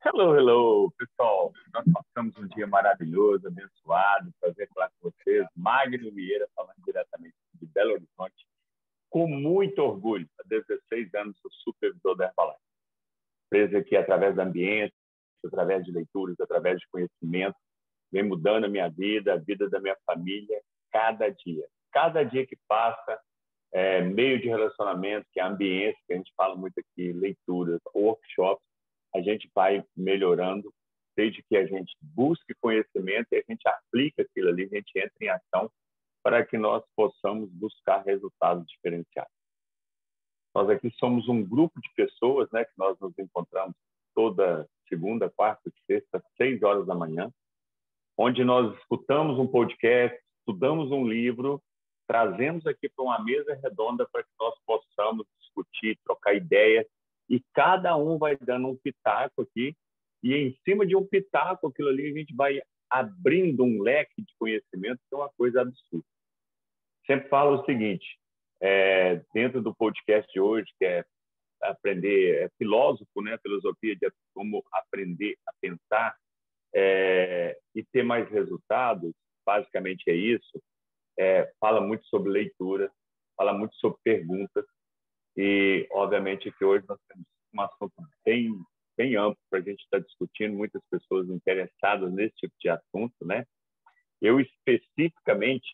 Hello, hello, pessoal. Nós passamos um dia maravilhoso, abençoado. Prazer falar com vocês. Magno Vieira, falando diretamente de Belo Horizonte, com muito orgulho. Há 16 anos sou supervisor da Herbalife. Preso aqui através da ambiente, através de leituras, através de conhecimento, vem mudando a minha vida, a vida da minha família, cada dia. Cada dia que passa, meio de relacionamento, que é a ambiência, que a gente fala muito aqui, leituras, workshops, a gente vai melhorando desde que a gente busque conhecimento e a gente aplica aquilo ali, a gente entra em ação para que nós possamos buscar resultados diferenciados. Nós aqui somos um grupo de pessoas, né, que nós nos encontramos toda segunda, quarta e sexta, 6 horas da manhã, onde nós escutamos um podcast, estudamos um livro, trazemos aqui para uma mesa redonda para que nós possamos discutir, trocar ideias, e cada um vai dando um pitaco aqui, e em cima de um pitaco, aquilo ali, a gente vai abrindo um leque de conhecimento, que é uma coisa absurda. Sempre falo o seguinte, dentro do podcast de hoje, que é aprender, é filósofo, né? Filosofia de como aprender a pensar e ter mais resultados, basicamente é isso. Fala muito sobre leitura, fala muito sobre perguntas, e, obviamente, que hoje nós temos um assunto bem amplo para a gente estar discutindo, muitas pessoas interessadas nesse tipo de assunto, né? Eu, especificamente,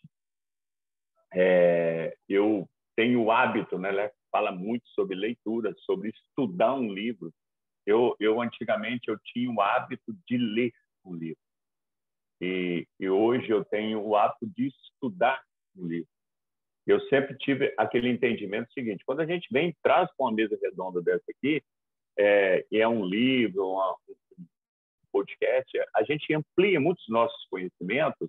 eu tenho o hábito, né? Fala muito sobre leitura, sobre estudar um livro. Antigamente, eu tinha o hábito de ler um livro. E hoje eu tenho o hábito de estudar um livro. Eu sempre tive aquele entendimento seguinte: quando a gente vem traz com uma mesa redonda dessa aqui, e é um livro, um podcast, a gente amplia muitos nossos conhecimentos,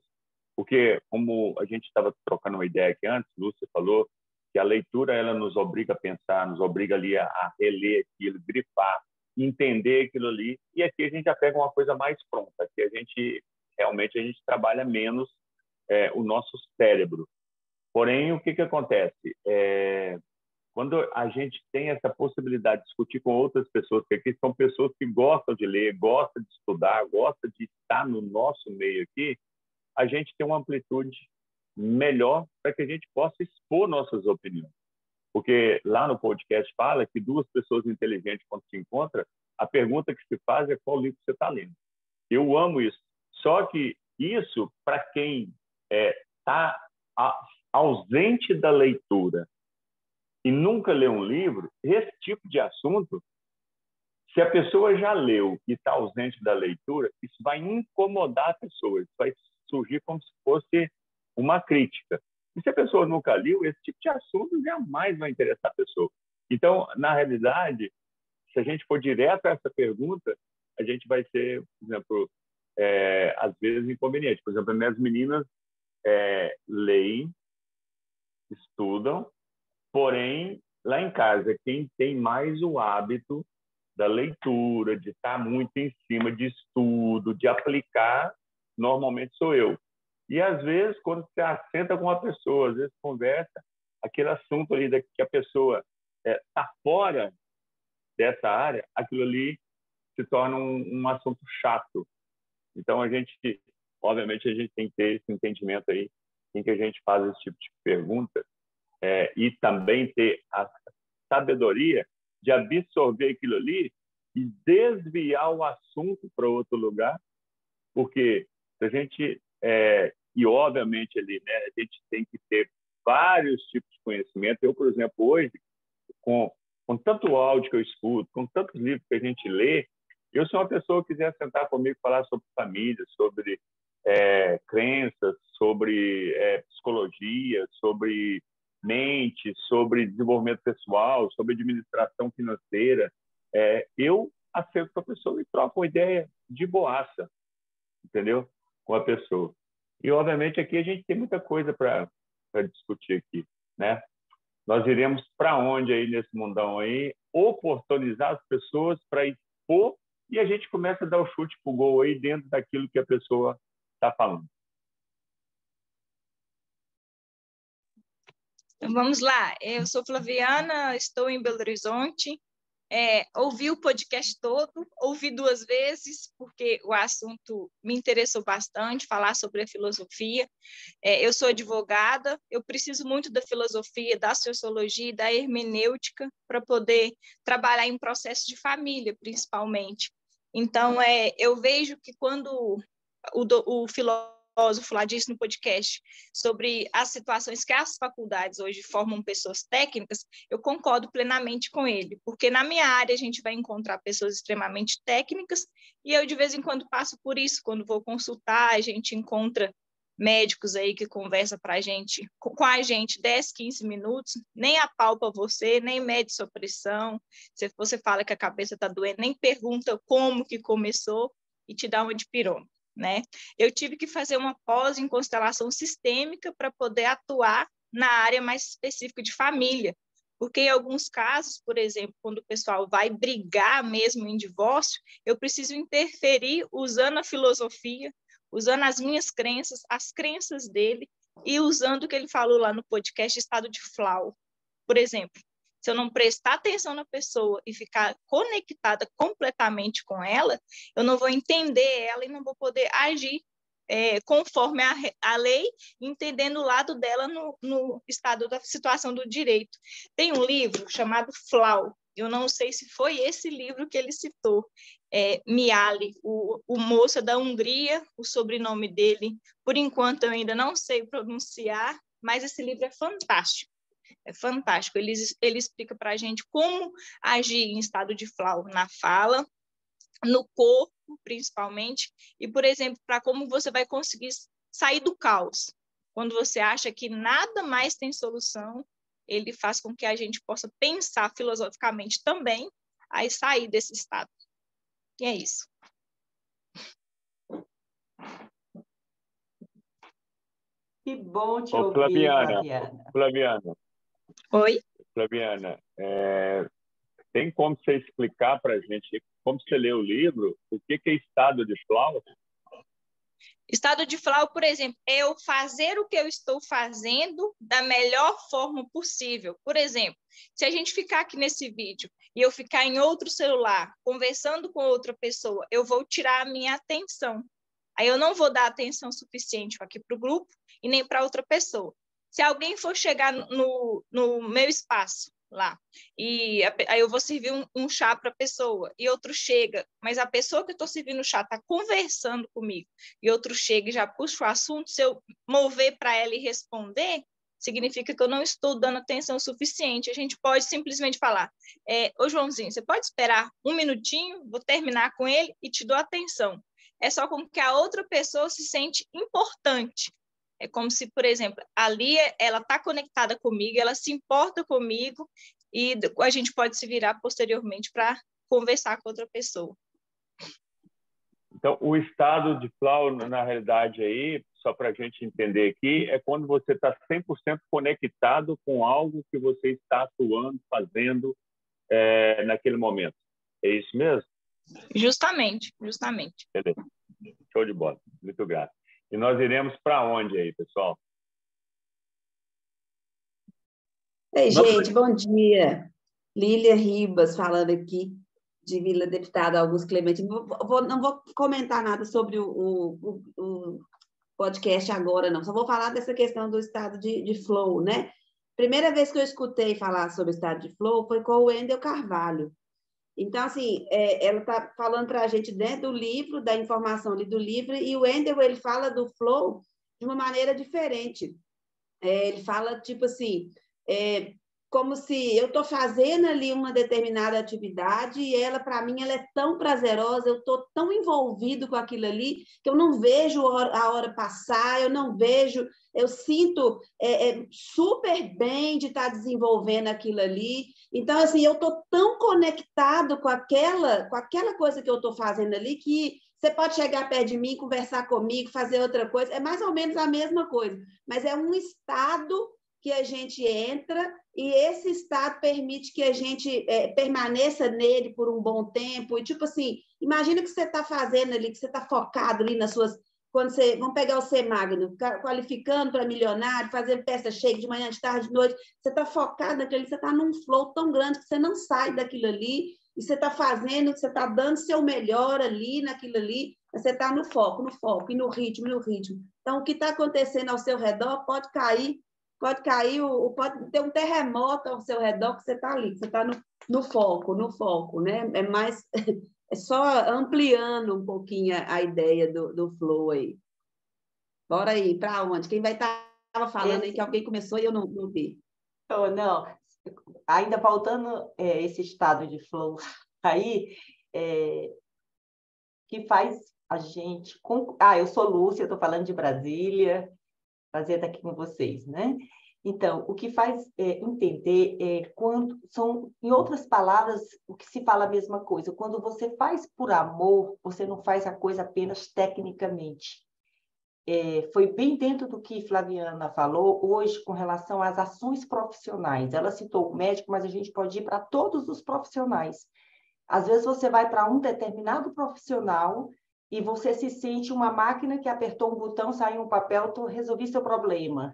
porque, como a gente estava trocando uma ideia aqui antes, Lúcia falou que a leitura ela nos obriga a pensar, nos obriga ali a reler aquilo, grifar, entender aquilo ali, e aqui a gente já pega uma coisa mais pronta, aqui realmente a gente trabalha menos o nosso cérebro. Porém, o que acontece? Quando a gente tem essa possibilidade de discutir com outras pessoas, porque aqui são pessoas que gostam de ler, gostam de estudar, gostam de estar no nosso meio aqui, a gente tem uma amplitude melhor para que a gente possa expor nossas opiniões. Porque lá no podcast fala que duas pessoas inteligentes, quando se encontram, a pergunta que se faz é qual livro você está lendo. Eu amo isso. Só que isso, para quem está ausente da leitura e nunca leu um livro, esse tipo de assunto, se a pessoa já leu e está ausente da leitura, isso vai incomodar a pessoa, isso vai surgir como se fosse uma crítica. E se a pessoa nunca leu, esse tipo de assunto jamais vai interessar a pessoa. Então, na realidade, se a gente for direto a essa pergunta, a gente vai ser, por exemplo, às vezes inconveniente. Por exemplo, minhas meninas leem, estudam, porém, lá em casa, quem tem mais o hábito da leitura, de estar muito em cima de estudo, de aplicar, normalmente sou eu. E, às vezes, quando você assenta com uma pessoa, às vezes conversa, aquele assunto ali que a pessoa está fora dessa área, aquilo ali se torna um assunto chato. Então, obviamente, a gente tem que ter esse entendimento aí, em que a gente faz esse tipo de pergunta, e também ter a sabedoria de absorver aquilo ali e desviar o assunto para outro lugar, porque a gente, e obviamente ali, né, a gente tem que ter vários tipos de conhecimento. Eu, por exemplo, hoje, com tanto áudio que eu escuto, com tantos livros que a gente lê, eu sou uma pessoa que quiser sentar comigo e falar sobre família, sobre crenças, sobre psicologia, sobre mente, sobre desenvolvimento pessoal, sobre administração financeira, eu acerto com a pessoa e troco uma ideia de boaça, entendeu? Com a pessoa. E, obviamente, aqui a gente tem muita coisa para discutir aqui, né? Nós iremos para onde aí nesse mundão aí? Oportunizar as pessoas para expor, e a gente começa a dar o chute pro gol aí dentro daquilo que a pessoa está falando. Então, vamos lá. Eu sou Flaviana, estou em Belo Horizonte. ouvi o podcast todo, ouvi 2 vezes, porque o assunto me interessou bastante, falar sobre a filosofia. Eu sou advogada, eu preciso muito da filosofia, da sociologia, da hermenêutica, para poder trabalhar em processo de família, principalmente. Então, eu vejo que quando o filósofo lá disse no podcast sobre as situações que as faculdades hoje formam pessoas técnicas, eu concordo plenamente com ele, porque na minha área a gente vai encontrar pessoas extremamente técnicas e eu de vez em quando passo por isso, quando vou consultar, a gente encontra médicos aí que conversam com a gente 10, 15 minutos, nem apalpa você, nem mede sua pressão, se você fala que a cabeça está doendo, nem pergunta como que começou e te dá uma dipirona. Né? Eu tive que fazer uma pós em constelação sistêmica para poder atuar na área mais específica de família, porque em alguns casos, por exemplo, quando o pessoal vai brigar mesmo em divórcio, eu preciso interferir usando a filosofia, usando as minhas crenças, as crenças dele, e usando o que ele falou lá no podcast Estado de Flow. Por exemplo, se eu não prestar atenção na pessoa e ficar conectada completamente com ela, eu não vou entender ela e não vou poder agir conforme a lei, entendendo o lado dela no estado da situação do direito. Tem um livro chamado Flow, eu não sei se foi esse livro que ele citou, Mihaly, o moço da Hungria, o sobrenome dele, por enquanto eu ainda não sei pronunciar, mas esse livro é fantástico. É fantástico. Ele explica para a gente como agir em estado de flow na fala, no corpo, principalmente, e, por exemplo, para como você vai conseguir sair do caos. Quando você acha que nada mais tem solução, ele faz com que a gente possa pensar filosoficamente também, aí sair desse estado. E é isso. Que bom te ouvir, Flaviana. Oi? Flaviana, tem como você explicar para a gente, como você lê o livro, o que é estado de flow? Estado de flow, por exemplo, é eu fazer o que eu estou fazendo da melhor forma possível. Por exemplo, se a gente ficar aqui nesse vídeo e eu ficar em outro celular, conversando com outra pessoa, eu vou tirar a minha atenção. Aí eu não vou dar atenção suficiente aqui para o grupo e nem para outra pessoa. Se alguém for chegar no meu espaço lá, e aí eu vou servir um chá para a pessoa, e outro chega, mas a pessoa que eu estou servindo o chá está conversando comigo, e outro chega e já puxa o assunto, se eu mover para ela e responder, significa que eu não estou dando atenção suficiente. A gente pode simplesmente falar, ô Joãozinho, você pode esperar um minutinho, vou terminar com ele e te dou atenção. É só como que a outra pessoa se sente importante. É como se, por exemplo, ali ela está conectada comigo, ela se importa comigo e a gente pode se virar posteriormente para conversar com outra pessoa. Então, o estado de flow, na realidade, aí, só para a gente entender aqui, é quando você está 100% conectado com algo que você está atuando, fazendo naquele momento. É isso mesmo? Justamente. Beleza. Show de bola. Muito grato. E nós iremos para onde aí, pessoal? Ei, gente, bom dia. Lília Ribas falando aqui de Vila Deputada Augusto Clemente. Não vou comentar nada sobre o podcast agora, não. Só vou falar dessa questão do estado de flow, né? Primeira vez que eu escutei falar sobre o estado de flow foi com o Wendel Carvalho. Então, assim, ela está falando para a gente dentro do livro, da informação ali do livro, e o Wendel, ele fala do flow de uma maneira diferente. Ele fala, tipo assim, como se eu estou fazendo ali uma determinada atividade e ela, para mim, ela é tão prazerosa, eu estou tão envolvido com aquilo ali que eu não vejo a hora passar, eu sinto super bem de estar desenvolvendo aquilo ali. Então, assim, eu estou tão conectado com aquela coisa que eu estou fazendo ali que você pode chegar perto de mim, conversar comigo, fazer outra coisa, é mais ou menos a mesma coisa, mas é um estado que a gente entra e esse estado permite que a gente permaneça nele por um bom tempo. E, tipo assim, imagina que você está fazendo ali, que você está focado ali nas suas... Vamos pegar o CEMAGNO, qualificando para milionário, fazendo peça cheia de manhã, de tarde, de noite, você está focado naquilo, você está num flow tão grande que você não sai daquilo ali e você está fazendo, você está dando seu melhor ali, naquilo ali, mas você está no foco, e no ritmo, no ritmo. Então, o que está acontecendo ao seu redor pode cair, pode ter um terremoto ao seu redor, que você está ali, que você está no foco, né? É mais, é só ampliando um pouquinho a ideia do flow aí. Bora aí, para onde? Quem vai estar falando aí que alguém começou e eu não vi. Oh, não, ainda faltando esse estado de flow aí, que faz a gente... eu sou Lúcia, estou falando de Brasília, prazer estar aqui com vocês, né? Então, o que faz entender quando são, em outras palavras, o que se fala a mesma coisa. Quando você faz por amor, você não faz a coisa apenas tecnicamente. Foi bem dentro do que Flaviana falou hoje com relação às ações profissionais. Ela citou o médico, mas a gente pode ir para todos os profissionais. Às vezes você vai para um determinado profissional e você se sente uma máquina que apertou um botão, saiu um papel, resolvi seu problema.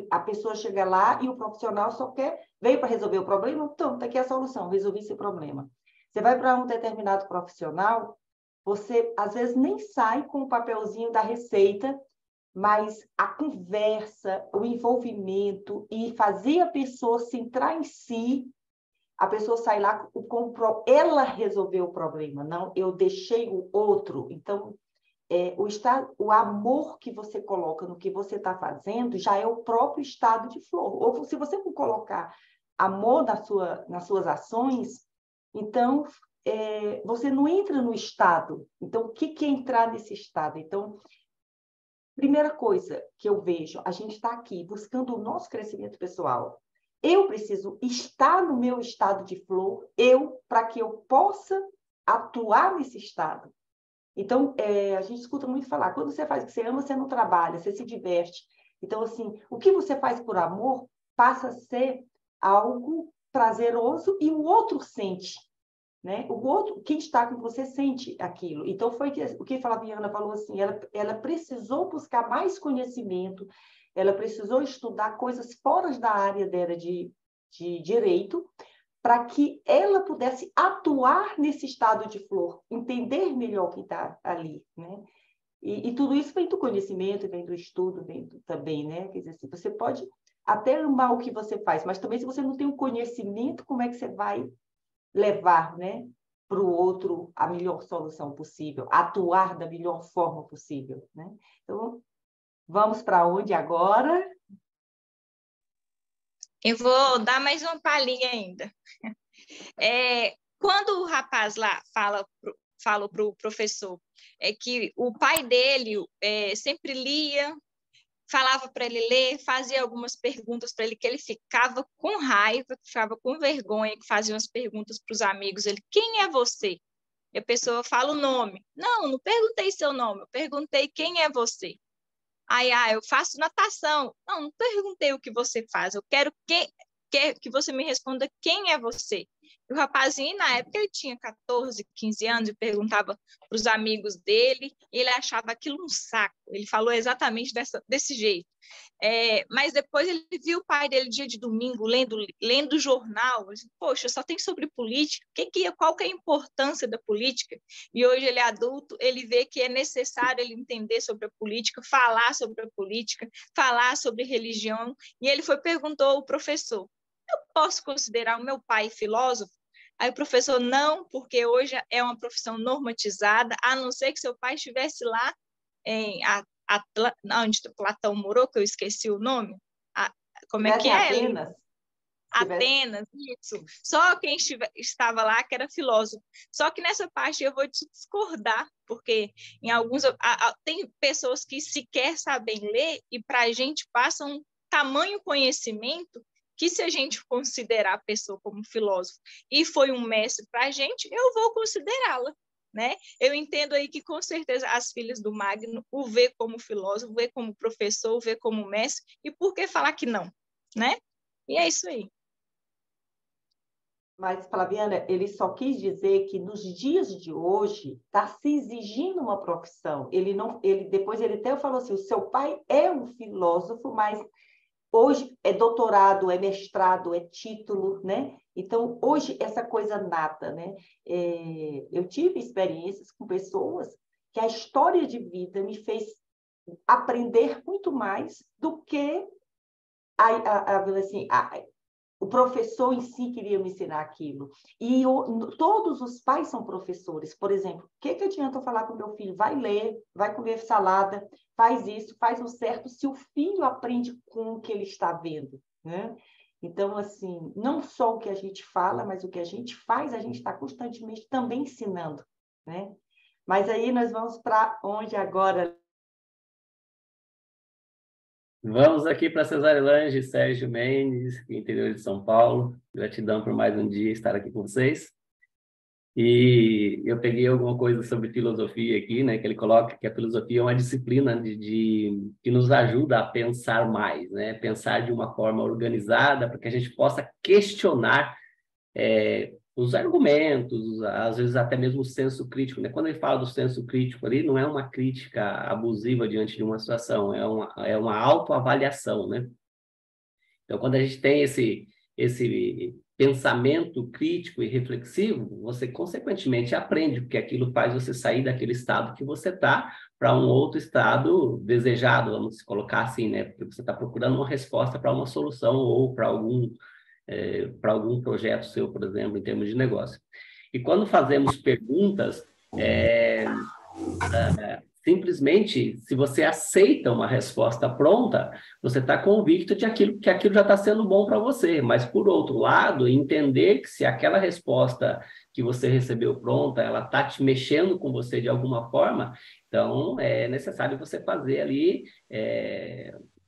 A pessoa chega lá e o profissional só veio para resolver o problema, então, está aqui a solução, resolvi seu problema. Você vai para um determinado profissional, você às vezes nem sai com o papelzinho da receita, mas a conversa, o envolvimento e fazer a pessoa centrar em si, a pessoa sai lá ela resolveu o problema, não eu deixei o outro. Então, o amor que você coloca no que você está fazendo já é o próprio estado de flow. Ou se você não colocar amor nas suas ações, então você não entra no estado. Então, o que é entrar nesse estado? Então, primeira coisa que eu vejo, a gente está aqui buscando o nosso crescimento pessoal. Eu preciso estar no meu estado de flow, para que eu possa atuar nesse estado. Então, a gente escuta muito falar, quando você faz o que você ama, você não trabalha, você se diverte. Então, assim, o que você faz por amor passa a ser algo prazeroso e o outro sente, né? O outro, quem está com você, sente aquilo. Então, foi o que a Flaviana falou assim, ela precisou buscar mais conhecimento, ela precisou estudar coisas fora da área dela de direito, para que ela pudesse atuar nesse estado de flor, entender melhor o que está ali, né? E tudo isso vem do conhecimento, vem do estudo, também, né? Quer dizer, assim, você pode até amar o que você faz, mas também se você não tem o conhecimento, como é que você vai levar, né, para o outro a melhor solução possível, atuar da melhor forma possível, né? Então, vamos para onde agora? Eu vou dar mais uma palhinha ainda. Quando o rapaz lá fala para o professor que o pai dele sempre lia, falava para ele ler, fazia algumas perguntas para ele, que ele ficava com raiva, ficava com vergonha, que fazia umas perguntas para os amigos. Ele, quem é você? E a pessoa fala o nome. Não perguntei seu nome, eu perguntei quem é você. Aí, eu faço natação. Não perguntei o que você faz, eu quero que você me responda quem é você. E o rapazinho, na época, ele tinha 14, 15 anos e perguntava para os amigos dele, e ele achava aquilo um saco. Ele falou exatamente desse jeito. Mas depois ele viu o pai dele dia de domingo lendo jornal. Ele disse, poxa, só tem sobre política. Qual que é a importância da política? E hoje ele é adulto, ele vê que é necessário ele entender sobre a política, falar sobre a política, falar sobre religião. E ele perguntou ao professor, eu posso considerar o meu pai filósofo? Aí o professor, não, porque hoje é uma profissão normatizada, a não ser que seu pai estivesse lá onde Platão morou, que eu esqueci o nome. Como é que é? Atenas. Atenas, isso. Só quem estava lá que era filósofo. Só que nessa parte eu vou discordar, porque em alguns tem pessoas que sequer sabem ler e para a gente passa um tamanho conhecimento que se a gente considerar a pessoa como filósofo e foi um mestre para a gente, eu vou considerá-la, né? Eu entendo aí que, com certeza, as filhas do Magno o vê como filósofo, vê como professor, vê como mestre, e por que falar que não, né? E é isso aí. Mas, Flaviana, ele só quis dizer que nos dias de hoje está se exigindo uma profissão. Depois ele até falou assim, o seu pai é um filósofo, mas Hoje é doutorado, é mestrado, é título, né? Então, hoje, essa coisa nata, né? Eu tive experiências com pessoas que a história de vida me fez aprender muito mais do que o professor em si queria me ensinar aquilo. E todos os pais são professores. Por exemplo, o que adianta eu falar com meu filho? Vai ler, vai comer salada, faz isso, faz o certo, se o filho aprende com o que ele está vendo, né? Então, assim, não só o que a gente fala, mas o que a gente faz, a gente está constantemente também ensinando, né? Mas aí nós vamos para onde agora? Vamos aqui para Cesarelange, Sérgio Mendes, interior de São Paulo. Gratidão por mais um dia estar aqui com vocês. E eu peguei alguma coisa sobre filosofia aqui, né? Que ele coloca que a filosofia é uma disciplina que nos ajuda a pensar mais, né? Pensar de uma forma organizada para que a gente possa questionar os argumentos, às vezes até mesmo o senso crítico, né? Quando ele fala do senso crítico ali, não é uma crítica abusiva diante de uma situação, é uma autoavaliação, né? Então, quando a gente tem esse pensamento crítico e reflexivo, você consequentemente aprende, porque aquilo faz você sair daquele estado que você está para um outro estado desejado, vamos colocar assim, né? Porque você está procurando uma resposta para uma solução ou para algum projeto seu, por exemplo, em termos de negócio. E quando fazemos perguntas, simplesmente, se você aceita uma resposta pronta, você está convicto de que aquilo já está sendo bom para você. Mas, por outro lado, entender que se aquela resposta que você recebeu pronta, ela está te mexendo com você de alguma forma, então é necessário você fazer ali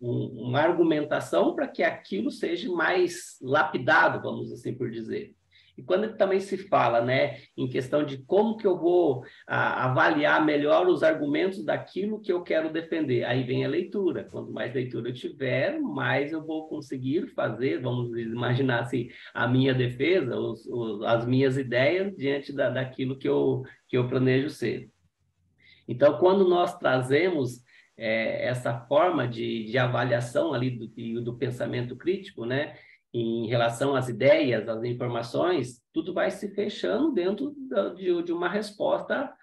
uma argumentação para que aquilo seja mais lapidado, vamos assim por dizer. E quando também se fala, né, em questão de como que eu vou avaliar melhor os argumentos daquilo que eu quero defender, aí vem a leitura. Quanto mais leitura eu tiver, mais eu vou conseguir fazer, vamos imaginar assim, a minha defesa, as minhas ideias diante daquilo que eu planejo ser. Então, quando nós trazemos essa forma de avaliação ali do pensamento crítico, né, em relação às ideias, às informações, tudo vai se fechando dentro de uma resposta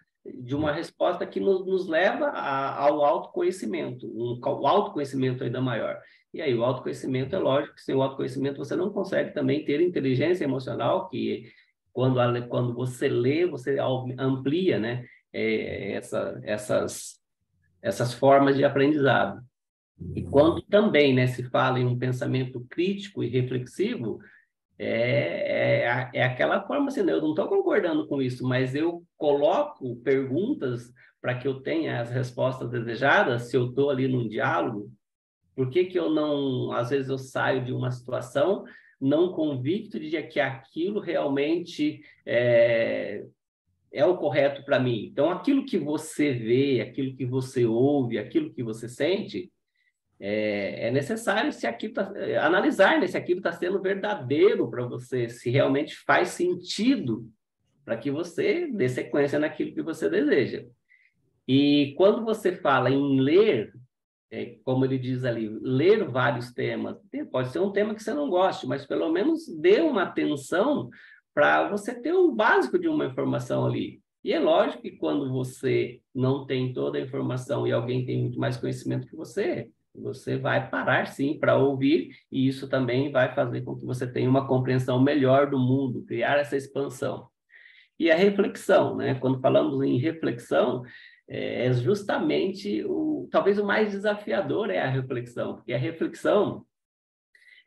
que nos leva ao autoconhecimento, o autoconhecimento ainda maior. E aí, o autoconhecimento, é lógico que sem o autoconhecimento você não consegue também ter inteligência emocional, que quando você lê, você amplia, né, essas formas de aprendizado. E quando também, né, se fala em um pensamento crítico e reflexivo, é aquela forma assim, né, eu não estou concordando com isso, mas eu coloco perguntas para que eu tenha as respostas desejadas, se eu estou ali num diálogo. Por que eu não, às vezes eu saio de uma situação não convicto de que aquilo realmente é o correto para mim. Então, aquilo que você vê, aquilo que você ouve, aquilo que você sente, é necessário analisar, né, se aquilo está sendo verdadeiro para você, se realmente faz sentido para que você dê sequência naquilo que você deseja. E quando você fala em ler, como ele diz ali, ler vários temas, pode ser um tema que você não goste, mas pelo menos dê uma atenção para você ter o básico de uma informação ali. E é lógico que quando você não tem toda a informação e alguém tem muito mais conhecimento que você vai parar, sim, para ouvir, e isso também vai fazer com que você tenha uma compreensão melhor do mundo, criar essa expansão. E a reflexão, né? Quando falamos em reflexão, é justamente talvez o mais desafiador é a reflexão, porque a reflexão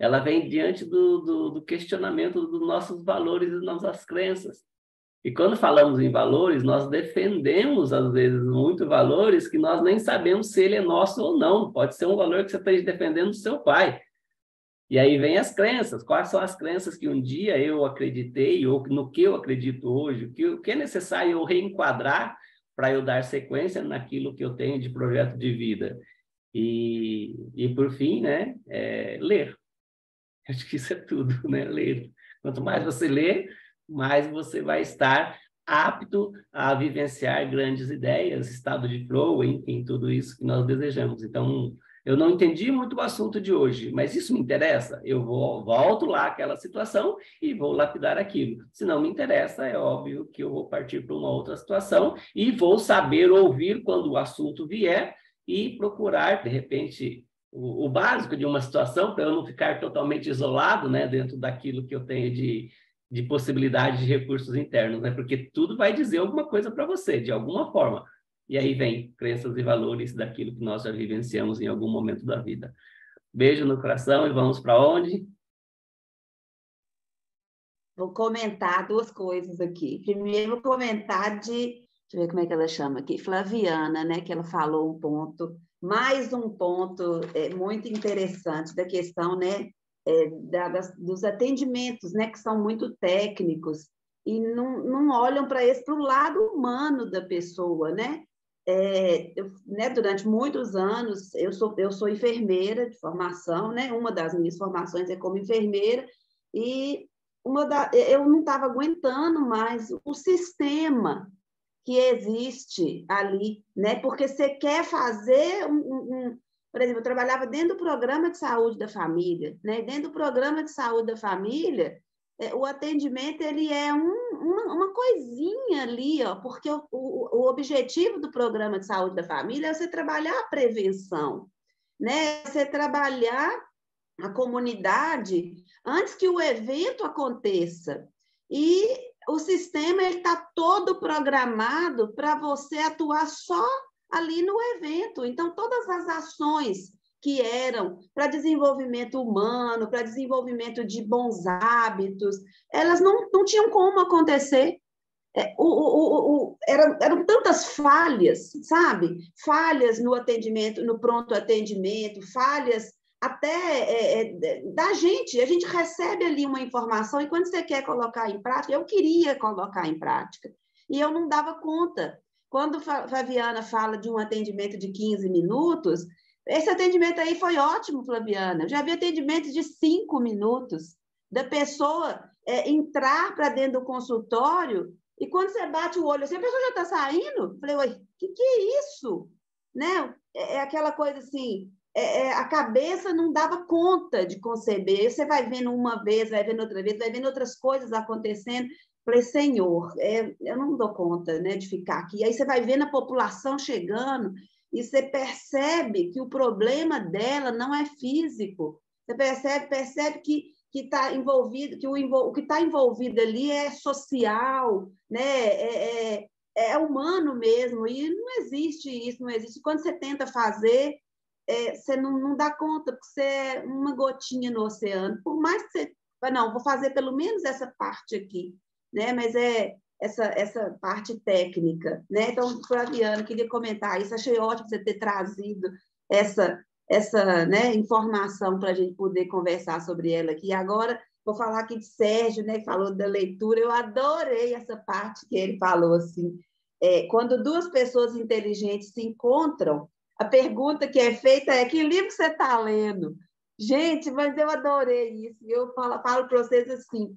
ela vem diante do questionamento dos nossos valores e das nossas crenças. E quando falamos em valores, nós defendemos, às vezes, muito valores que nós nem sabemos se ele é nosso ou não. Pode ser um valor que você esteja defendendo do seu pai. E aí vem as crenças. Quais são as crenças que um dia eu acreditei, ou no que eu acredito hoje? O que é necessário eu reenquadrar para eu dar sequência naquilo que eu tenho de projeto de vida? E por fim, né, ler. Acho que isso é tudo, né? Ler. Quanto mais você lê, mais você vai estar apto a vivenciar grandes ideias, estado de flow, enfim, tudo isso que nós desejamos. Então, Eu não entendi muito o assunto de hoje, mas isso me interessa? Eu volto lá àquela situação e vou lapidar aquilo. Se não me interessa, é óbvio que eu vou partir para uma outra situação e vou saber ouvir quando o assunto vier e procurar, de repente, o básico de uma situação, para eu não ficar totalmente isolado, né, dentro daquilo que eu tenho de possibilidade de recursos internos, né? Porque tudo vai dizer alguma coisa para você, de alguma forma. E aí vem crenças e valores daquilo que nós já vivenciamos em algum momento da vida. Beijo no coração e vamos para onde? Vou comentar duas coisas aqui. Primeiro, vou comentar deixa eu ver como é que ela chama aqui, Flaviana, né, que ela falou um ponto, mais um ponto muito interessante da questão, né, dos atendimentos, né, que são muito técnicos e não olham para o lado humano da pessoa, né? Durante muitos anos, eu sou enfermeira de formação, né? Uma das minhas formações é como enfermeira, e eu não estava aguentando mais o sistema que existe ali, né? Porque você quer fazer por exemplo, eu trabalhava dentro do programa de saúde da família, né? Dentro do programa de saúde da família, o atendimento ele é uma coisinha ali, ó, porque o objetivo do programa de saúde da família é você trabalhar a prevenção, né? Você trabalhar a comunidade antes que o evento aconteça. E o sistema está todo programado para você atuar só ali no evento. Então, todas as ações que eram para desenvolvimento humano, para desenvolvimento de bons hábitos, elas não tinham como acontecer. Eram tantas falhas, sabe? Falhas no atendimento, no pronto atendimento, falhas até da gente. A gente recebe ali uma informação e quando você quer colocar em prática, eu queria colocar em prática, e eu não dava conta. Quando a Flaviana fala de um atendimento de 15 minutos, esse atendimento aí foi ótimo, Flaviana. Eu já vi atendimento de 5 minutos, da pessoa entrar para dentro do consultório e quando você bate o olho, assim, a pessoa já está saindo. Eu falei, oi, que é isso? Né? É aquela coisa assim, a cabeça não dava conta de conceber. Você vai vendo uma vez, vai vendo outra vez, vai vendo outras coisas acontecendo. Falei, Senhor, eu não dou conta, né, de ficar aqui. Aí você vai vendo a população chegando e você percebe que o problema dela não é físico. Você percebe que está envolvido, que o que está envolvido ali é social, né? É humano mesmo, e não existe isso, não existe. Quando você tenta fazer, você não dá conta, porque você é uma gotinha no oceano. Por mais que você... Não, vou fazer pelo menos essa parte aqui, né? Mas essa parte técnica, né? Então, Flaviana, queria comentar isso, achei ótimo você ter trazido essa né, informação para a gente poder conversar sobre ela aqui. Agora, vou falar aqui de Sérgio, né, que falou da leitura. Eu adorei essa parte que ele falou, assim, quando duas pessoas inteligentes se encontram, a pergunta que é feita é: que livro você está lendo? Gente, mas eu adorei isso. Eu falo para vocês assim,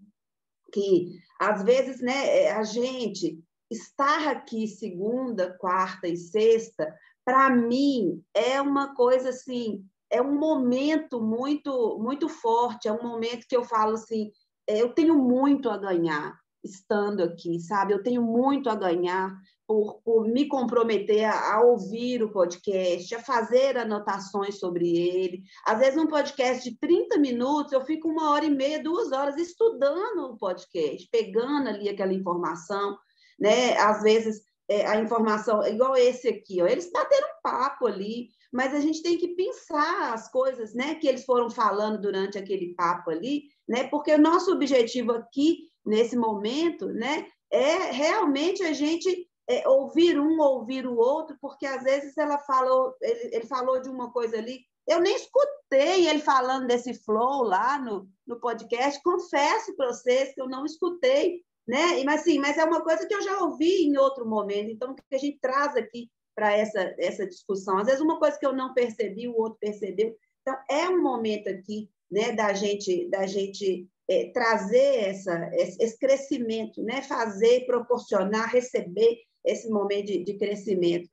que às vezes, né, a gente estar aqui segunda, quarta e sexta, para mim é uma coisa assim, é um momento muito muito forte, é um momento que eu falo assim, eu tenho muito a ganhar estando aqui, sabe? Eu tenho muito a ganhar por me comprometer a ouvir o podcast, a fazer anotações sobre ele. Às vezes, um podcast de 30 minutos, eu fico 1h30, 2 horas estudando o podcast, pegando ali aquela informação, né? Às vezes, a informação, igual esse aqui, ó, eles bateram um papo ali, mas a gente tem que pensar as coisas, né, que eles foram falando durante aquele papo ali, né? Porque o nosso objetivo aqui, nesse momento, né, é realmente a gente ouvir um, ouvir o outro, porque às vezes ele falou de uma coisa ali, eu nem escutei ele falando desse flow lá no podcast, confesso para vocês que eu não escutei, né? Mas é uma coisa que eu já ouvi em outro momento, então que a gente traz aqui para essa discussão. Às vezes uma coisa que eu não percebi, o outro percebeu. Então, é um momento aqui, né, da gente trazer esse crescimento, né? Fazer, proporcionar, receber esse momento de crescimento.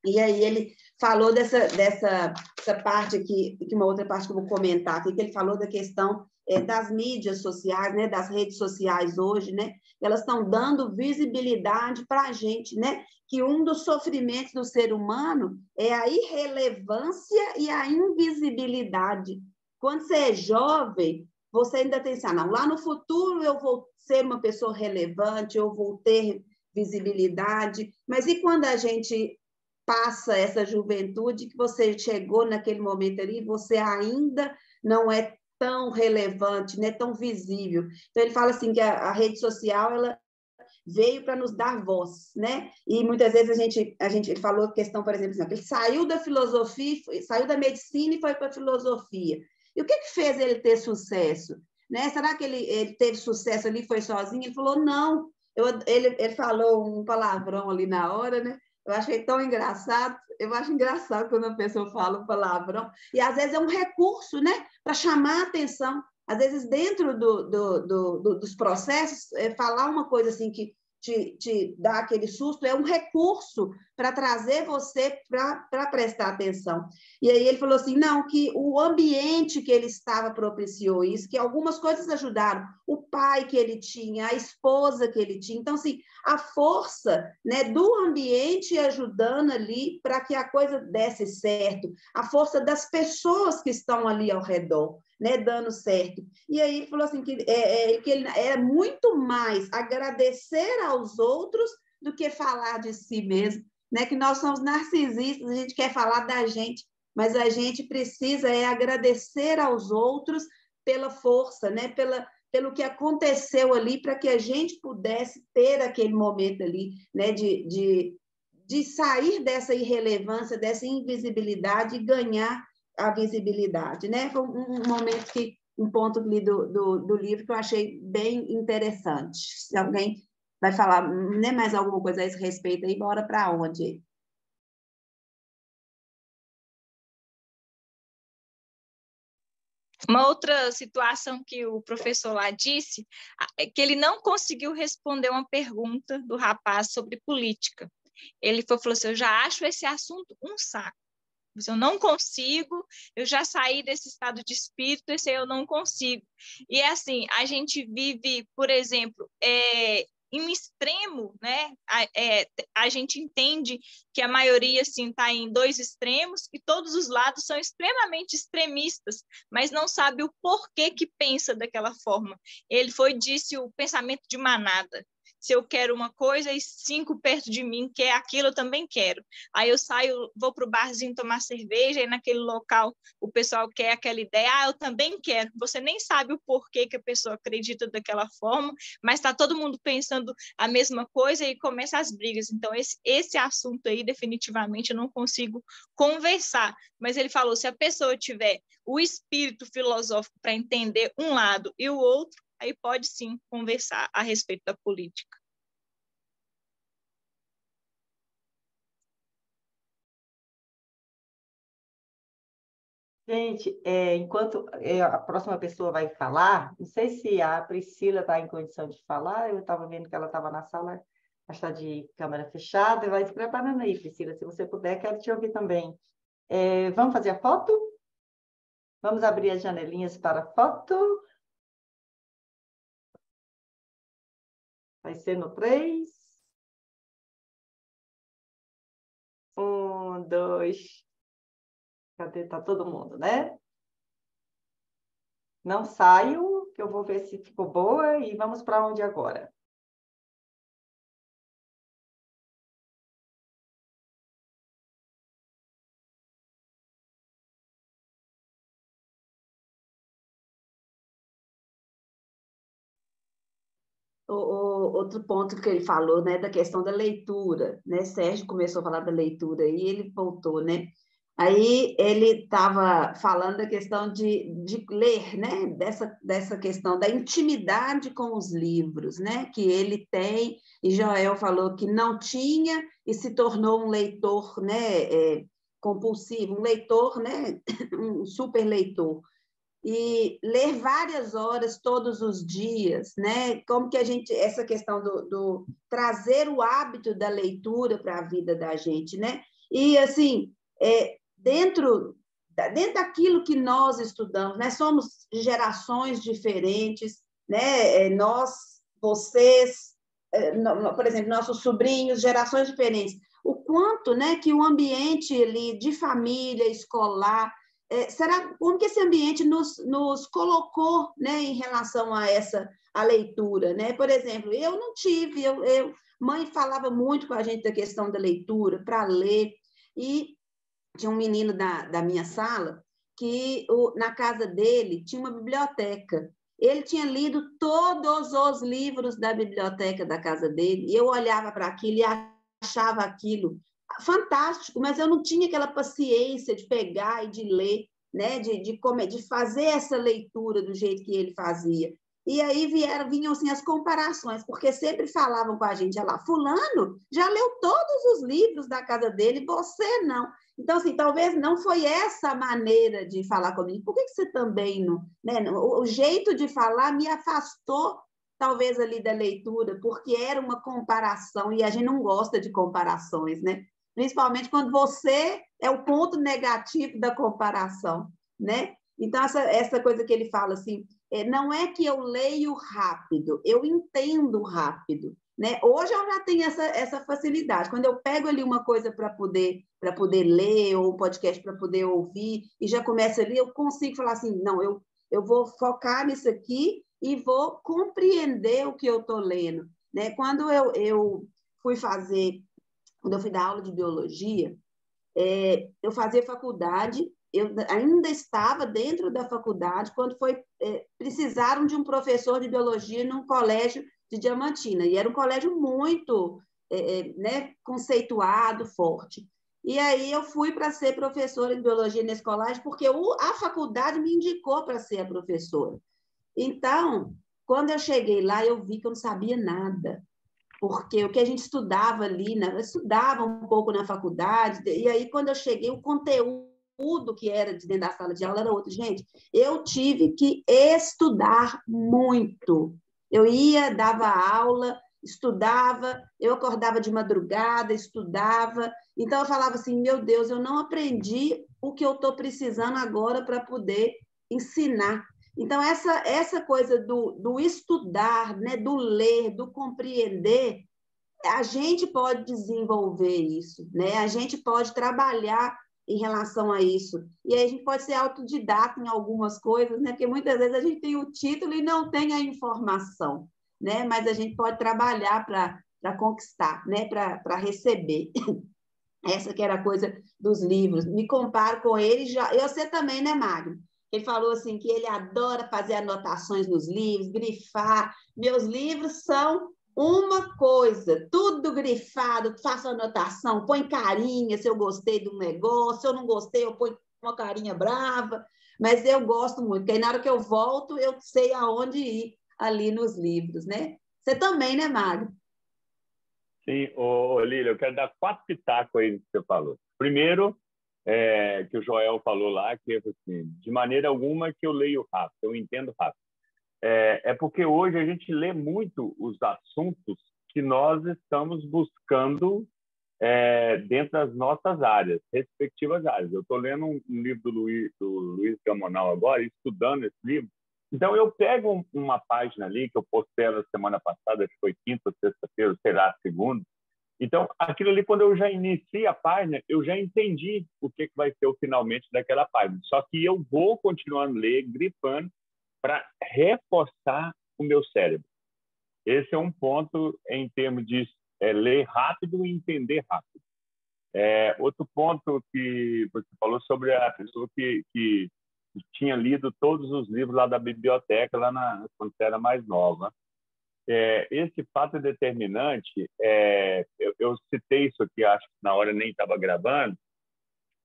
E aí ele falou dessa parte aqui, que uma outra parte que eu vou comentar aqui, que ele falou da questão das mídias sociais, né, das redes sociais hoje, né, elas estão dando visibilidade para a gente, né, que um dos sofrimentos do ser humano é a irrelevância e a invisibilidade. Quando você é jovem, você ainda tem assim, não, lá no futuro eu vou ser uma pessoa relevante, eu vou ter visibilidade, mas e quando a gente passa essa juventude, que você chegou naquele momento ali, você ainda não é tão relevante, né, tão visível. Então, ele fala assim que a rede social, ela veio para nos dar voz, né? E muitas vezes ele falou questão, por exemplo, assim, ele saiu da filosofia, saiu da medicina e foi para a filosofia. E o que fez ele ter sucesso? Né? Será que ele teve sucesso ali, foi sozinho? Ele falou, não. Ele falou um palavrão ali na hora, né? Eu achei tão engraçado. Eu acho engraçado quando a pessoa fala um palavrão. E, às vezes, é um recurso, né? Para chamar a atenção. Às vezes, dentro dos processos, falar uma coisa assim que te dá aquele susto é um recurso para trazer você para prestar atenção. E aí ele falou assim, não, que o ambiente que ele estava propiciou isso, que algumas coisas ajudaram, o pai que ele tinha, a esposa que ele tinha. Então, assim, a força, né, do ambiente ajudando ali para que a coisa desse certo, a força das pessoas que estão ali ao redor, né, dando certo. E aí ele falou assim, que ele era muito mais agradecer aos outros do que falar de si mesmo, né, que nós somos narcisistas, a gente quer falar da gente, mas a gente precisa agradecer aos outros pela força, né, pelo que aconteceu ali, para que a gente pudesse ter aquele momento ali, né, de sair dessa irrelevância, dessa invisibilidade e ganhar a visibilidade, né? Foi um momento um ponto ali do livro que eu achei bem interessante. Se alguém vai falar, né, mais alguma coisa a esse respeito aí, bora para onde? Uma outra situação que o professor lá disse é que ele não conseguiu responder uma pergunta do rapaz sobre política. Ele falou assim, eu já acho esse assunto um saco. Eu não consigo, eu já saí desse estado de espírito, esse aí eu não consigo. E é assim, a gente vive, por exemplo, em um extremo, né? A gente entende que a maioria assim está em dois extremos e todos os lados são extremamente extremistas, mas não sabe o porquê que pensa daquela forma. Ele disse o pensamento de manada. Se eu quero uma coisa e 5 perto de mim quer aquilo, eu também quero. Aí eu saio, vou para o barzinho tomar cerveja e naquele local o pessoal quer aquela ideia, eu também quero. Você nem sabe o porquê que a pessoa acredita daquela forma, mas está todo mundo pensando a mesma coisa e começa as brigas. Então, esse assunto aí, definitivamente, eu não consigo conversar. Mas ele falou, se a pessoa tiver o espírito filosófico para entender um lado e o outro, aí pode sim conversar a respeito da política. Gente, enquanto a próxima pessoa vai falar, não sei se a Priscila está em condição de falar, eu estava vendo que ela estava na sala, está de câmera fechada, vai se preparando aí, Priscila, se você puder, quero te ouvir também. Vamos fazer a foto? Vamos abrir as janelinhas para a foto? Vai ser no 3. 1, 2. Cadê? Tá todo mundo, né? Não saio, que eu vou ver se ficou boa e vamos para onde agora? Outro ponto que ele falou, né, da questão da leitura, né? Sérgio começou a falar da leitura e ele voltou, né? Aí ele estava falando da questão de ler, né? Dessa questão da intimidade com os livros, né? Que ele tem, e Joel falou que não tinha e se tornou um leitor, né? Compulsivo, um leitor, né? Um super leitor. E ler várias horas todos os dias, né? Como que a gente, essa questão do trazer o hábito da leitura para a vida da gente, né? E, assim, dentro daquilo que nós estudamos, né? Somos de gerações diferentes, né? Nós, vocês, por exemplo, nossos sobrinhos, gerações diferentes. O quanto, né, que o ambiente ali de família, escolar, como que esse ambiente nos colocou, né, em relação a leitura, né? Por exemplo, eu não tive, mãe falava muito com a gente da questão da leitura, para ler, e tinha um menino da minha sala que na casa dele tinha uma biblioteca. Ele tinha lido todos os livros da biblioteca da casa dele, e eu olhava para aquilo e achava aquilo fantástico, mas eu não tinha aquela paciência de pegar e de ler, né? de fazer essa leitura do jeito que ele fazia. E aí vinham assim, as comparações, porque sempre falavam com a gente, olha lá, fulano já leu todos os livros da casa dele, você não. Então, assim, talvez não foi essa a maneira de falar comigo. Por que você também não... Né? O jeito de falar me afastou, talvez, ali da leitura, porque era uma comparação, e a gente não gosta de comparações, né? Principalmente quando você é o ponto negativo da comparação, né? Então, essa coisa que ele fala, assim, não é que eu leio rápido, eu entendo rápido. Né? Hoje eu já tenho essa facilidade. Quando eu pego ali uma coisa para poder ler, ou um podcast para poder ouvir, e já começo ali, eu consigo falar assim, não, eu vou focar nisso aqui e vou compreender o que eu estou lendo. Né? Quando eu fui dar aula de biologia, eu fazia faculdade, eu ainda estava dentro da faculdade quando precisaram de um professor de biologia num colégio de Diamantina, e era um colégio muito né, conceituado, forte. E aí eu fui para ser professora de biologia nesse colégio, porque a faculdade me indicou para ser a professora. Então, quando eu cheguei lá, eu vi que eu não sabia nada, porque o que a gente estudava ali, né, eu estudava um pouco na faculdade, e aí quando eu cheguei, o conteúdo que era de dentro da sala de aula era outro. Gente, eu tive que estudar muito. Eu ia, dava aula, estudava, eu acordava de madrugada, estudava. Então, eu falava assim, meu Deus, eu não aprendi o que eu estou precisando agora para poder ensinar. Então, essa coisa do estudar, né, do ler, do compreender, a gente pode desenvolver isso, né? A gente pode trabalhar em relação a isso. E aí a gente pode ser autodidata em algumas coisas, né? Porque muitas vezes a gente tem o título e não tem a informação, né? Mas a gente pode trabalhar para conquistar, né? Para receber. Essa que era a coisa dos livros. Me comparo com ele, você também, né, Magno? Ele falou assim que ele adora fazer anotações nos livros, grifar. Meus livros são uma coisa, tudo grifado, faço anotação, põe carinha se eu gostei de um negócio, se eu não gostei, eu ponho uma carinha brava, mas eu gosto muito, porque aí na hora que eu volto, eu sei aonde ir ali nos livros, né? Você também, né, Mário? Sim, Lília, eu quero dar 4 pitacos aí do que você falou. Primeiro, que o Joel falou lá, que assim, de maneira alguma que eu leio rápido, eu entendo rápido. Porque hoje a gente lê muito os assuntos que nós estamos buscando dentro das nossas áreas, respectivas áreas. Eu estou lendo um livro do Luiz Gamonal agora, estudando esse livro. Então, eu pego uma página ali, que eu postei na semana passada, acho que foi quinta ou sexta-feira, sei lá, segunda. Então, aquilo ali, quando eu já inicio a página, eu já entendi o que vai ser o finalmente daquela página. Só que eu vou continuando a ler, grifando, para reforçar o meu cérebro. Esse é um ponto em termos de ler rápido e entender rápido. Outro ponto que você falou sobre a pessoa que tinha lido todos os livros lá da biblioteca, quando você era mais nova. Esse fato é determinante. Eu citei isso aqui, acho que na hora nem estava gravando.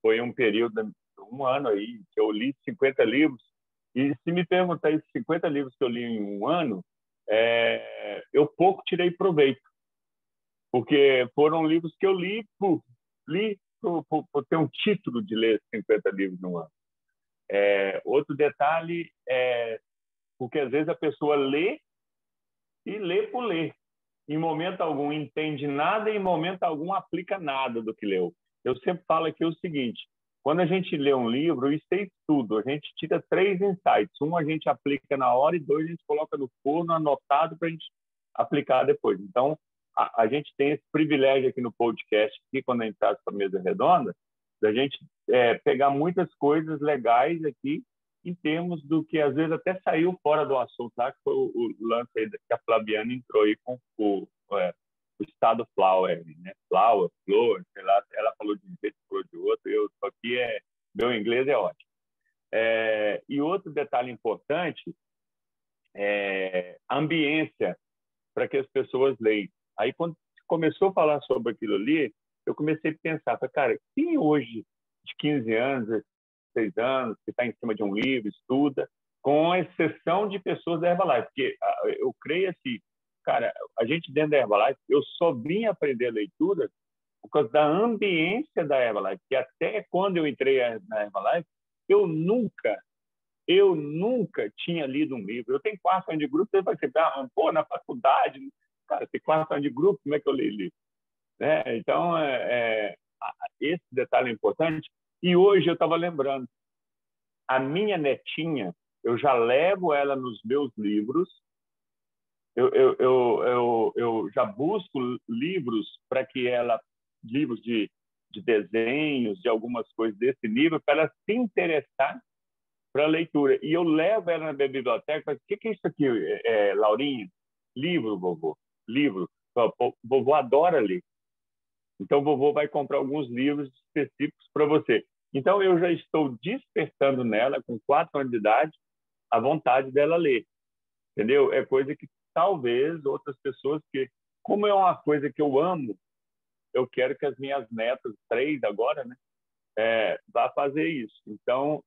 Foi um período, um ano aí, que eu li 50 livros. E se me perguntar esses 50 livros que eu li em um ano, eu pouco tirei proveito. Porque foram livros que eu li por ter um título de ler 50 livros num ano. Outro detalhe porque às vezes a pessoa lê e lê por ler. Em momento algum entende nada e em momento algum aplica nada do que leu. eu sempre falo aqui o seguinte, quando a gente lê um livro, isso é estudo, a gente tira 3 insights. Um a gente aplica na hora e 2 a gente coloca no forno anotado para a gente aplicar depois. Então, a gente tem esse privilégio aqui no podcast, aqui, quando a gente traz para a mesa redonda, da gente pegar muitas coisas legais aqui em termos do que, às vezes, até saiu fora do assunto, tá? Que foi o lance aí que a Flaviana entrou aí com o estado flower, né? Flower, flor, sei lá, ela falou de um jeito, falou de outro, eu só aqui meu inglês é ótimo. E outro detalhe importante é a ambiência para que as pessoas leiam. Aí, quando começou a falar sobre aquilo ali, eu comecei a pensar, cara, quem hoje, de 15 anos, 16 anos, que está em cima de um livro, estuda, com exceção de pessoas da Herbalife, porque eu creio assim, cara, a gente dentro da Herbalife, eu só vim aprender a leitura por causa da ambiência da Herbalife, que até quando eu entrei na Herbalife, eu nunca tinha lido um livro. Eu tenho 4 anos de grupo, você vai dizer, pô, na faculdade, cara, tem 4 anos de grupo, como é que eu leio livro? Então, esse detalhe é importante. E hoje eu estava lembrando, a minha netinha, eu já levo ela nos meus livros, eu já busco livros para que ela, livros de desenhos, de algumas coisas desse nível, para ela se interessar para a leitura. E eu levo ela na biblioteca e falo, o que é isso aqui, Laurinha? Livro, vovô. Livro. Vovô adora ler. Então, o vovô vai comprar alguns livros específicos para você. Então, eu já estou despertando nela, com 4 anos de idade, a vontade dela ler. Entendeu? É coisa que talvez outras pessoas, que, como é uma coisa que eu amo, eu quero que as minhas netas, 3 agora, né, vá fazer isso. Então,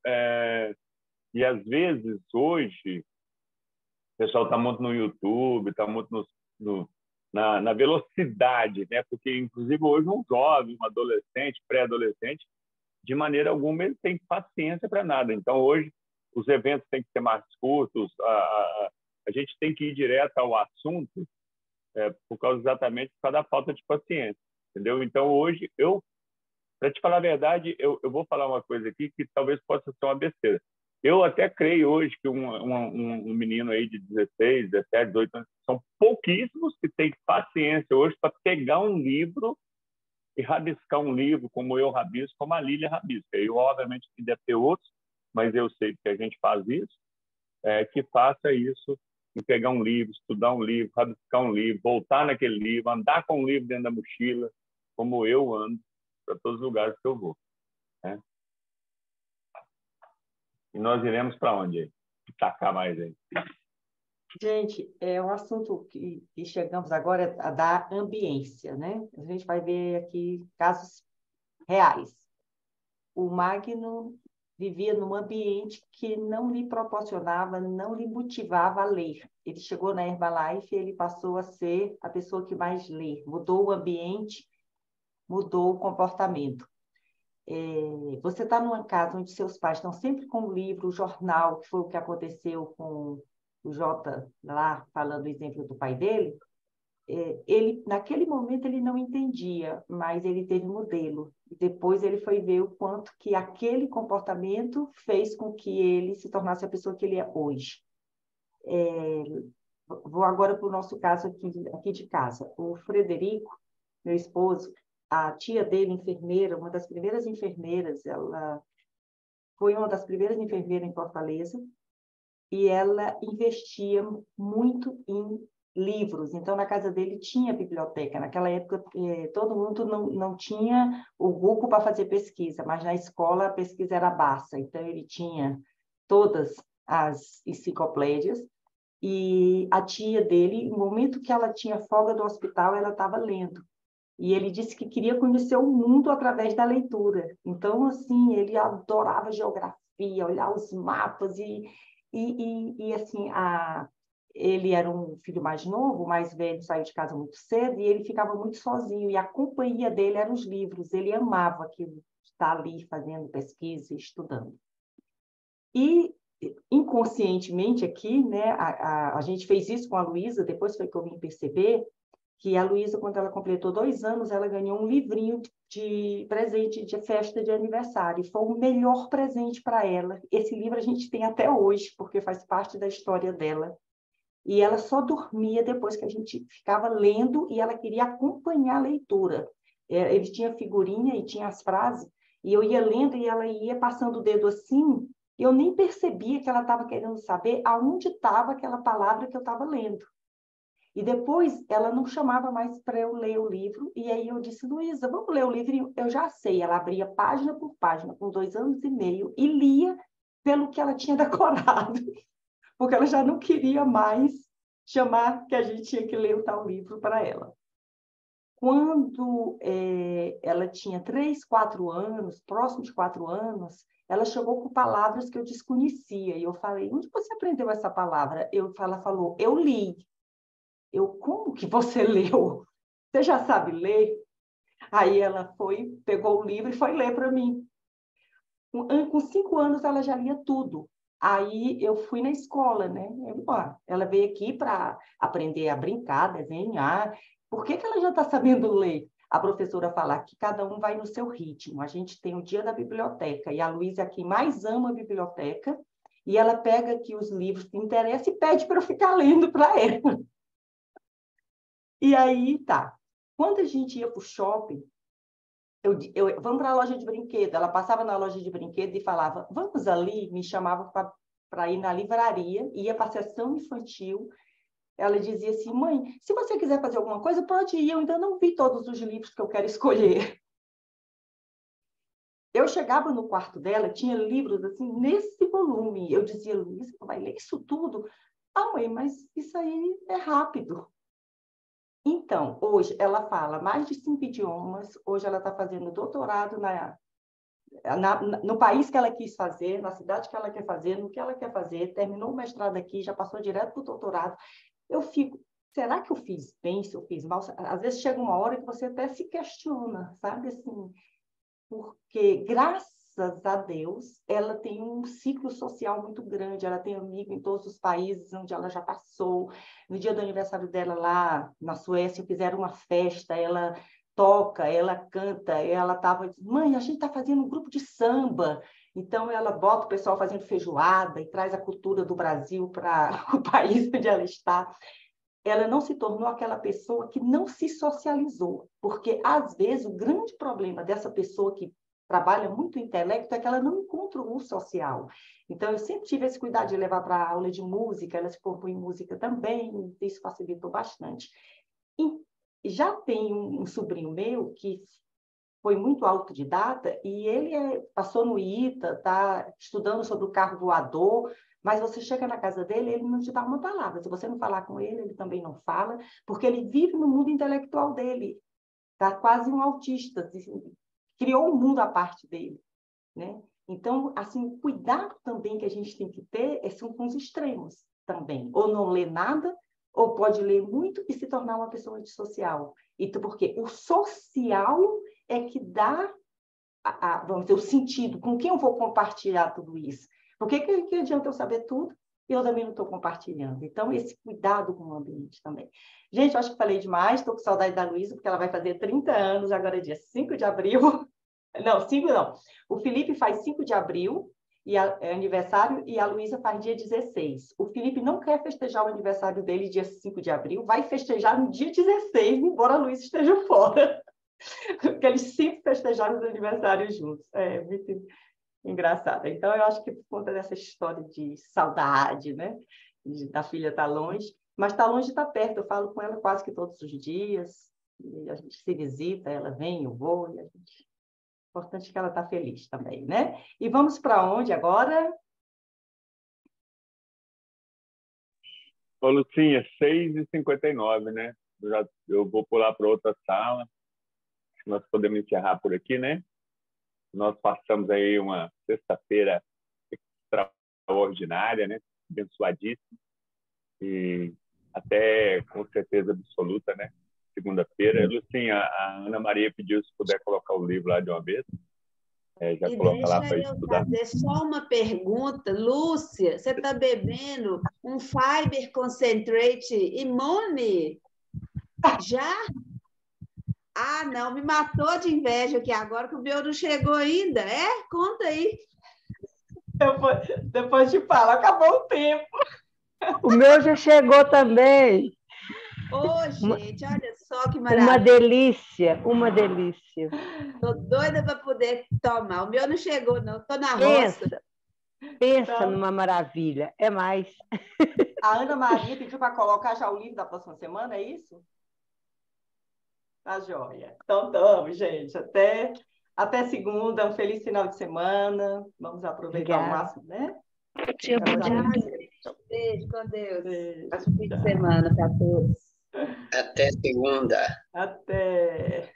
e às vezes, hoje, o pessoal está muito no YouTube, está muito na velocidade, né? Porque, inclusive, hoje um jovem, um adolescente, pré-adolescente, de maneira alguma ele tem paciência para nada. Então, hoje, os eventos têm que ser mais curtos, a gente tem que ir direto ao assunto, exatamente por causa da falta de paciência, entendeu? Então, hoje, para te falar a verdade, eu vou falar uma coisa aqui que talvez possa ser uma besteira. Eu até creio hoje que um menino aí de 16, 17, 18 anos, são pouquíssimos que têm paciência hoje para pegar um livro e rabiscar um livro como eu rabisco, como a Lília rabisca. Eu, obviamente, deve ter outros, mas eu sei que a gente faz isso, que faça isso, em pegar um livro, estudar um livro, rabiscar um livro, voltar naquele livro, andar com um livro dentro da mochila, como eu ando para todos os lugares que eu vou. Né? E nós iremos para onde aí? Tacar mais aí. Gente, é um assunto que chegamos agora a dar ambiência, né? A gente vai ver aqui casos reais. O Magno vivia num ambiente que não lhe proporcionava, não lhe motivava a ler. Ele chegou na Herbalife e ele passou a ser a pessoa que mais lê. Mudou o ambiente, mudou o comportamento. Você está numa casa onde seus pais estão sempre com o livro, o jornal, que foi o que aconteceu com o Jota lá, falando o exemplo do pai dele, ele, naquele momento ele não entendia, mas ele teve modelo. E depois ele foi ver o quanto que aquele comportamento fez com que ele se tornasse a pessoa que ele é hoje. Vou agora para o nosso caso aqui de casa. O Frederico, meu esposo, a tia dele, enfermeira, uma das primeiras enfermeiras, ela foi uma das primeiras enfermeiras em Fortaleza, e ela investia muito em livros. Então, na casa dele tinha biblioteca. Naquela época, todo mundo não tinha o grupo para fazer pesquisa, mas na escola a pesquisa era baixa. Então, ele tinha todas as enciclopédias, e a tia dele, no momento que ela tinha folga do hospital, ela estava lendo. E ele disse que queria conhecer o mundo através da leitura. Então, assim, ele adorava geografia, olhar os mapas e assim, ele era um filho mais novo, o mais velho saiu de casa muito cedo e ele ficava muito sozinho. E a companhia dele eram os livros. Ele amava aquilo, estar ali fazendo pesquisa e estudando. E, inconscientemente aqui, né, a gente fez isso com a Luísa, depois foi que eu vim perceber, que a Luísa, quando ela completou 2 anos, ela ganhou um livrinho de presente de festa de aniversário. Foi o melhor presente para ela. Esse livro a gente tem até hoje, porque faz parte da história dela. E ela só dormia depois que a gente ficava lendo e ela queria acompanhar a leitura. Ele tinha figurinha e tinha as frases, e eu ia lendo e ela ia passando o dedo assim, e eu nem percebia que ela estava querendo saber aonde estava aquela palavra que eu estava lendo. E depois ela não chamava mais para eu ler o livro, e aí eu disse, Luísa, vamos ler o livro? Eu já sei. Ela abria página por página, com 2 anos e meio, e lia pelo que ela tinha decorado, porque ela já não queria mais chamar que a gente tinha que ler o tal livro para ela. Quando ela tinha 3, 4 anos, próximo de 4 anos, ela chegou com palavras que eu desconhecia, e eu falei, onde você aprendeu essa palavra? Ela falou, eu li. Como que você leu? Você já sabe ler? Aí ela pegou o livro e foi ler para mim. Com 5 anos, ela já lia tudo. Aí eu fui na escola, né? Ela veio aqui para aprender a brincar, desenhar. Por que ela já está sabendo ler? A professora fala que cada um vai no seu ritmo. A gente tem o dia da biblioteca, e a Luísa é quem mais ama a biblioteca, e ela pega aqui os livros que interessam e pede para eu ficar lendo para ela. E aí, tá. Quando a gente ia para o shopping, vamos para a loja de brinquedo. Ela passava na loja de brinquedo e falava, vamos ali, me chamava para ir na livraria, ia para a sessão infantil. Ela dizia assim, mãe, se você quiser fazer alguma coisa, pode ir, eu ainda não vi todos os livros que eu quero escolher. Eu chegava no quarto dela, tinha livros assim, nesse volume. Eu dizia, Luísa, vai ler isso tudo? Ah, mãe, mas isso aí é rápido. Então, hoje ela fala mais de 5 idiomas, hoje ela está fazendo doutorado no país que ela quis fazer, na cidade que ela quer fazer, no que ela quer fazer, terminou o mestrado aqui, já passou direto para o doutorado. Eu fico, será que eu fiz bem, se eu fiz mal? Às vezes chega uma hora que você até se questiona, sabe? Assim, porque, graças a Deus, ela tem um ciclo social muito grande, ela tem amigo em todos os países onde ela já passou. No dia do aniversário dela lá na Suécia, fizeram uma festa, ela toca, ela canta, ela estava dizendo, mãe, a gente está fazendo um grupo de samba. Então, ela bota o pessoal fazendo feijoada e traz a cultura do Brasil para o país onde ela está. Ela não se tornou aquela pessoa que não se socializou, porque, às vezes, o grande problema dessa pessoa que trabalha muito o intelecto é que ela não encontra o social. Então, eu sempre tive esse cuidado de levar para a aula de música, ela se formou em música também, isso facilitou bastante. E já tem um sobrinho meu que foi muito autodidata e ele passou no ITA, está estudando sobre o carro voador, mas você chega na casa dele, ele não te dá uma palavra. Se você não falar com ele, ele também não fala, porque ele vive no mundo intelectual dele. Está quase um autista, assim, criou um mundo à parte dele, né? Então, assim, cuidado também que a gente tem que ter são com os extremos também. Ou não lê nada, ou pode ler muito e se tornar uma pessoa antissocial. Então, porque o social é que dá, vamos dizer, o sentido. Com quem eu vou compartilhar tudo isso? Por que adianta eu saber tudo e eu também não estou compartilhando? Então, esse cuidado com o ambiente também. Gente, eu acho que falei demais, estou com saudade da Luísa, porque ela vai fazer 30 anos, agora é dia 5 de abril. Não, 5 não. O Felipe faz 5 de abril, é aniversário, e a Luísa faz dia 16. O Felipe não quer festejar o aniversário dele dia 5 de abril, vai festejar no dia 16, embora a Luísa esteja fora. Porque eles sempre festejaram os aniversários juntos. É muito engraçado. Então, eu acho que por conta dessa história de saudade, né? Da filha estar longe, mas está longe de estar perto. Eu falo com ela quase que todos os dias, e a gente se visita, ela vem, eu vou, e a gente... Importante que ela está feliz também, né? E vamos para onde agora? Ô, Lucinha, 6h59, né? Eu vou pular para outra sala. Nós podemos encerrar por aqui, né? Nós passamos aí uma sexta-feira extraordinária, né? Abençoadíssima. E até com certeza absoluta, né? Segunda-feira. Lucinha, a Ana Maria pediu se puder colocar o livro lá de uma vez. Já e coloca lá para deixa eu estudar. fazer só uma pergunta. Lúcia, você está bebendo um Fiber Concentrate imune? Já? Ah, não, me matou de inveja aqui agora que o meu não chegou ainda. É? Conta aí. Depois te falo, acabou o tempo. O meu já chegou também. Ô, gente, olha só que Uma maravilha. delícia, uma delícia. Tô doida para poder tomar. O meu não chegou, não. Tô na roça. Pensa Então, numa maravilha. É mais. a Ana Maria pediu para colocar já o livro da próxima semana, é isso? Tá joia. Então, estamos, gente. Até segunda. Um feliz final de semana. Vamos aproveitar o Obrigada. máximo, né? Bom dia. Beijo, com Deus. Beijo. Bom fim de semana para todos. Até segunda. Até.